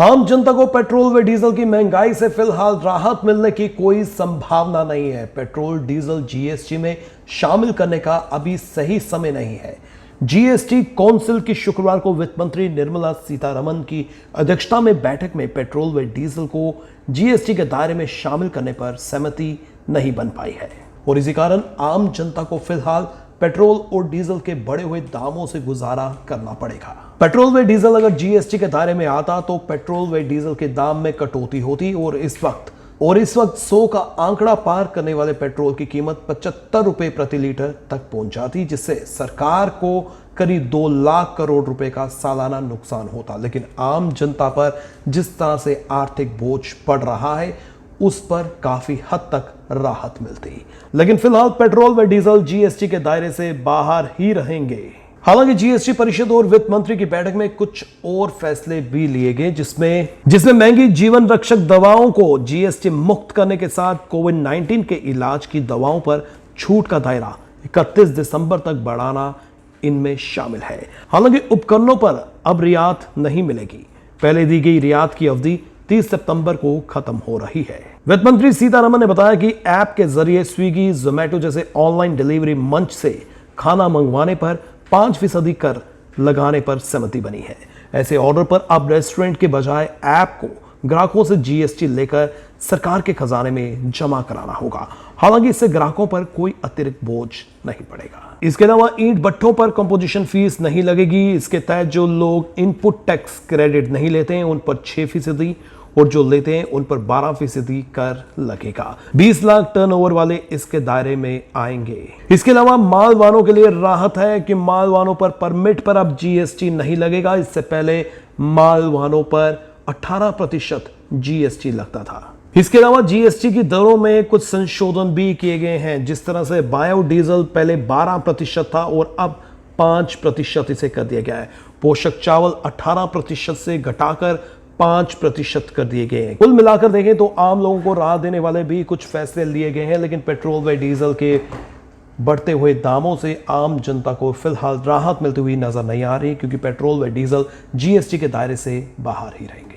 आम जनता को पेट्रोल व डीजल की महंगाई से फिलहाल राहत मिलने की कोई संभावना नहीं है। पेट्रोल डीजल जीएसटी में शामिल करने का अभी सही समय नहीं है। जीएसटी काउंसिल की शुक्रवार को वित्त मंत्री निर्मला सीतारमण की अध्यक्षता में बैठक में पेट्रोल व डीजल को जीएसटी के दायरे में शामिल करने पर सहमति नहीं बन पाई है और इसी कारण आम जनता को फिलहाल पेट्रोल और डीजल के बढ़े हुए दामों से गुजारा करना पड़ेगा। पेट्रोल व डीजल अगर जीएसटी के दायरे में आता तो पेट्रोल व डीजल के दाम में कटौती होती और इस वक्त 100 का आंकड़ा पार करने वाले पेट्रोल की कीमत 75 रुपए प्रति लीटर तक पहुंच जाती, जिससे सरकार को करीब 2 लाख करोड़ रुपए का सालाना नुकसान होता। लेकिन आम जनता पर जिस तरह से आर्थिक बोझ पड़ रहा है उस पर काफी हद तक राहत मिलती, लेकिन फिलहाल पेट्रोल व डीजल जीएसटी के दायरे से बाहर ही रहेंगे। हालांकि जीएसटी परिषद और वित्त मंत्री की बैठक में कुछ और फैसले भी लिए गए, जिसमें महंगी जीवन रक्षक दवाओं को जीएसटी मुक्त करने के साथ कोविड-19 के इलाज की दवाओं पर छूट का दायरा 31 दिसंबर तक बढ़ाना इनमें शामिल है। हालांकि उपकरणों पर अब रियायत नहीं मिलेगी। पहले दी गई रियायत की अवधि 30 सितंबर को खत्म हो रही है। वित्त मंत्री सीतारमण ने बताया कि ऐप के जरिए स्विगी, जोमैटो जैसे ऑनलाइन डिलीवरी मंच से खाना मंगवाने पर 5% कर लगाने पर सहमति बनी है। ऐसे ऑर्डर पर अब रेस्टोरेंट के बजाय ऐप को ग्राहकों से जीएसटी लेकर सरकार के खजाने में जमा कराना होगा। हालांकि इससे ग्राहकों पर कोई अतिरिक्त बोझ नहीं पड़ेगा। इसके अलावा ईंट भट्ठों पर कंपोजिशन फीस नहीं लगेगी। इसके तहत जो लोग इनपुट टैक्स क्रेडिट नहीं लेते हैं उन पर 6% और जो लेते हैं उन पर 12% कर लगेगा। 20 लाख टर्नओवर वाले इसके दायरे में आएंगे। इसके अलावा माल वाहनों के लिए राहत है कि माल वाहनों पर परमिट पर अब जीएसटी नहीं लगेगा। इससे पहले माल वाहनों पर 18% जीएसटी लगता था। इसके अलावा जीएसटी की दरों में कुछ संशोधन भी किए गए हैं। जिस तरह से बायोडीजल पहले 12% था और अब 5% इसे कर दिया गया है। पोषक चावल 18% से घटाकर 5% कर दिए गए हैं। कुल मिलाकर देखें तो आम लोगों को राहत देने वाले भी कुछ फैसले लिए गए हैं, लेकिन पेट्रोल व डीजल के बढ़ते हुए दामों से आम जनता को फिलहाल राहत मिलती हुई नजर नहीं आ रही, क्योंकि पेट्रोल व डीजल जीएसटी के दायरे से बाहर ही रहेंगे।